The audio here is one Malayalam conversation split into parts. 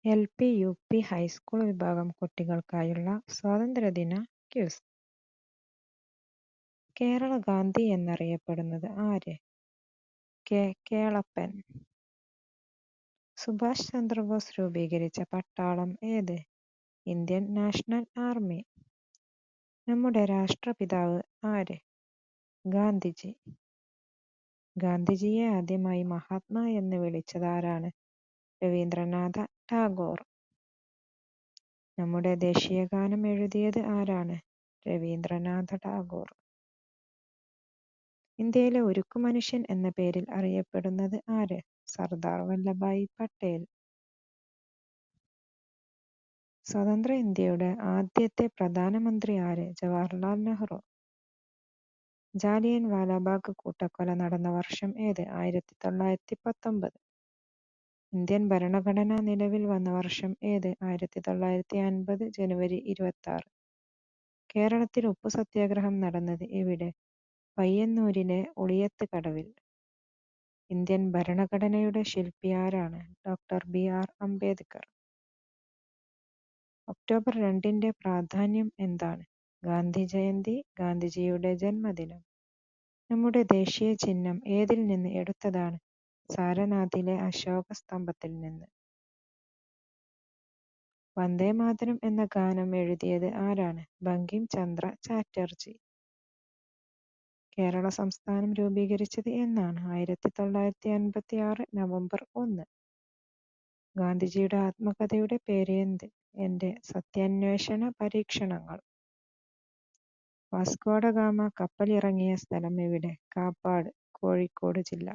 LP, UP, ഹൈസ്കൂൾ വിഭാഗം കുട്ടികൾക്കായുള്ള സ്വാതന്ത്ര്യദിന ക്വിസ്. കേരള ഗാന്ധി എന്നറിയപ്പെടുന്നത് ആര്? കേളപ്പൻ. സുഭാഷ് ചന്ദ്രബോസ് രൂപീകരിച്ച പട്ടാളം ഏത്? Indian national army. നമ്മുടെ രാഷ്ട്രപിതാവ് ആര്? ഗാന്ധിജി. ഗാന്ധിജിയെ ആദ്യമായി മഹാത്മാ എന്ന് വിളിച്ചതാരാണ്? രവീന്ദ്രനാഥ ടാഗോർ. നമ്മുടെ ദേശീയഗാനം എഴുതിയത് ആരാണ്? രവീന്ദ്രനാഥ ടാഗോർ. ഇന്ത്യയിലെ ഉരുക്കു മനുഷ്യൻ എന്ന പേരിൽ അറിയപ്പെടുന്നത് ആര്? സർദാർ വല്ലഭായി പട്ടേൽ. സ്വതന്ത്ര ഇന്ത്യയുടെ ആദ്യത്തെ പ്രധാനമന്ത്രി ആര്? ജവഹർലാൽ നെഹ്റു. ജാലിയൻ വാലാബാഗ് കൂട്ടക്കൊല നടന്ന വർഷം ഏത്? 1919. ഇന്ത്യൻ ഭരണഘടന നിലവിൽ വന്ന വർഷം ഏത്? 1950 ജനുവരി 26. കേരളത്തിൽ ഉപ്പു സത്യാഗ്രഹം നടന്നത് എവിടെ? പയ്യന്നൂരിലെ ഉളിയത്ത് കടവിൽ. ഇന്ത്യൻ ഭരണഘടനയുടെ ശില്പി ആരാണ്? Doctor BR Ambedkar. ഒക്ടോബർ 2 പ്രാധാന്യം എന്താണ്? ഗാന്ധി ജയന്തി, ഗാന്ധിജിയുടെ ജന്മദിനം. നമ്മുടെ ദേശീയ ചിഹ്നം ഏതിൽ നിന്ന് എടുത്തതാണ്? സാരനാഥിലെ അശോക സ്തംഭത്തിൽ നിന്ന്. വന്ദേമാതരം എന്ന ഗാനം എഴുതിയത് ആരാണ്? ബങ്കിം ചന്ദ്ര ചാറ്റർജി. കേരള സംസ്ഥാനം രൂപീകരിച്ചത് എന്നാണ്? 1956 നവംബർ 1. ഗാന്ധിജിയുടെ ആത്മകഥയുടെ പേര് എന്ത്? എൻ്റെ സത്യാന്വേഷണ പരീക്ഷണങ്ങൾ. വാസ്കോഡ ഗാമ കപ്പലിറങ്ങിയ സ്ഥലം എവിടെ? കാപ്പാട്, കോഴിക്കോട് ജില്ല.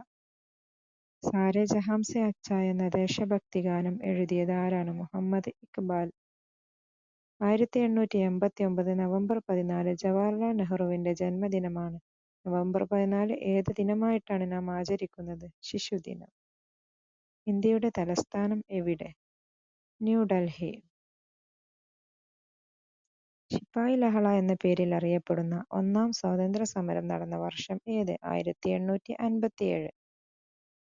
സാരേ ജഹാം സേ അച്ഛാ എന്ന ദേശഭക്തി ഗാനം എഴുതിയത് ആരാണ്? മുഹമ്മദ് ഇക്ബാൽ. 1889 നവംബർ 14 ജവഹർലാൽ നെഹ്റുവിന്റെ ജന്മദിനമാണ്. നവംബർ 14 ഏത് ദിനമായിട്ടാണ് നാം ആചരിക്കുന്നത്? ശിശുദിനം. ഇന്ത്യയുടെ തലസ്ഥാനം എവിടെ? ന്യൂഡൽഹി. ശിപ്പായി ലഹള എന്ന പേരിൽ അറിയപ്പെടുന്ന ഒന്നാം സ്വാതന്ത്ര്യ സമരം നടന്ന വർഷം ഏത്? 1857.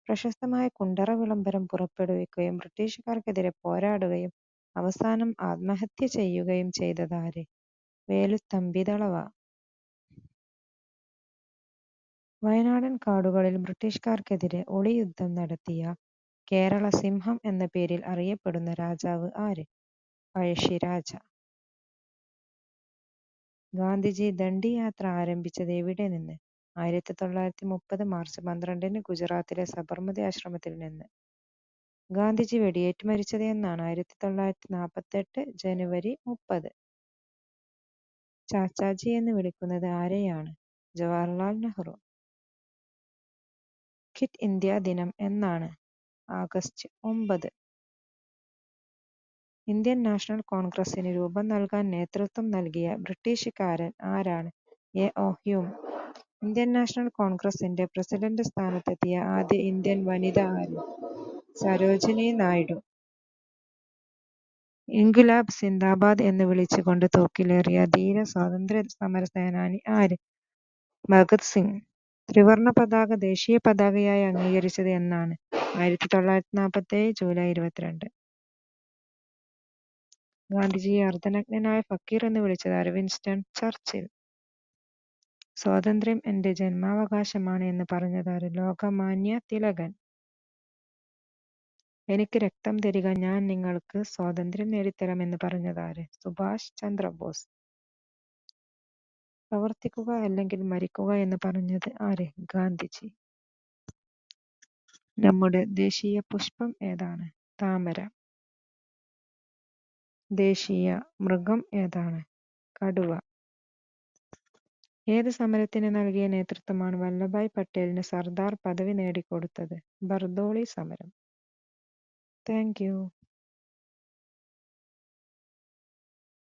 പ്രശസ്തമായ കുണ്ടറ വിളംബരം പുറപ്പെടുവിക്കുകയും ബ്രിട്ടീഷുകാർക്കെതിരെ പോരാടുകയും അവസാനം ആത്മഹത്യ ചെയ്യുകയും ചെയ്തതാര്? വേലുത്തമ്പി ദളവ. വയനാടൻ കാടുകളിൽ ബ്രിട്ടീഷുകാർക്കെതിരെ ഒളിയുദ്ധം നടത്തിയ കേരള സിംഹം എന്ന പേരിൽ അറിയപ്പെടുന്ന രാജാവ് ആര്? പഴശ്ശിരാജ. ഗാന്ധിജി ദണ്ഡി യാത്ര ആരംഭിച്ചത് എവിടെ നിന്ന്? 1930 മാർച്ച് 12 ഗുജറാത്തിലെ സബർമതി ആശ്രമത്തിൽ നിന്ന്. ഗാന്ധിജി വെടിയേറ്റ് മരിച്ചത് എന്നാണ്? 1948 ജനുവരി 30. ചാച്ചാജി എന്ന് വിളിക്കുന്നത് ആരെയാണ്? ജവഹർലാൽ നെഹ്റു. ക്വിറ്റ് ഇന്ത്യ ദിനം എന്നാണ്? ആഗസ്റ്റ് 9. ഇന്ത്യൻ നാഷണൽ കോൺഗ്രസിന് രൂപം നൽകാൻ നേതൃത്വം നൽകിയ ബ്രിട്ടീഷുകാരൻ ആരാണ്? A.O. ഹ്യൂം. ഇന്ത്യൻ നാഷണൽ കോൺഗ്രസിന്റെ പ്രസിഡന്റ് സ്ഥാനത്തെത്തിയ ആദ്യ ഇന്ത്യൻ വനിത ആര്? സരോജിനി നായിഡു. ഇൻക്വിലാബ് സിന്ദാബാദ് എന്ന് വിളിച്ചുകൊണ്ട് തൂക്കിലേറിയ ധീര സ്വാതന്ത്ര്യ സമര സേനാനി ആര്? ഭഗത് സിംഗ്. ത്രിവർണ പതാക ദേശീയ പതാകയായി അംഗീകരിച്ചത് എന്നാണ്? 1947 ജൂലൈ 22. ഗാന്ധിജിയെ അർദ്ധനഗ്നനായ ഫക്കീർ എന്ന് വിളിച്ചത് വിൻസ്റ്റൺ ചർച്ചിൽ. സ്വാതന്ത്ര്യം എന്റെ ജന്മാവകാശമാണ് എന്ന് പറഞ്ഞതാര്? ലോകമാന്യ തിലകൻ. എനിക്ക് രക്തം തരിക, ഞാൻ നിങ്ങൾക്ക് സ്വാതന്ത്ര്യം നേടിത്തരാം എന്ന് പറഞ്ഞതാര്? സുഭാഷ് ചന്ദ്രബോസ്. പ്രവർത്തിക്കുക അല്ലെങ്കിൽ മരിക്കുക എന്ന് പറഞ്ഞത് ആര്? ഗാന്ധിജി. നമ്മുടെ ദേശീയ പുഷ്പം ഏതാണ്? താമര. ദേശീയ മൃഗം ഏതാണ്? കടുവ. ഏത് സമരത്തിന് നൽകിയ നേതൃത്വമാണ് വല്ലഭായ് പട്ടേലിന് സർദാർ പദവി നേടിക്കൊടുത്തത്? ബർദോളി സമരം. Thank you.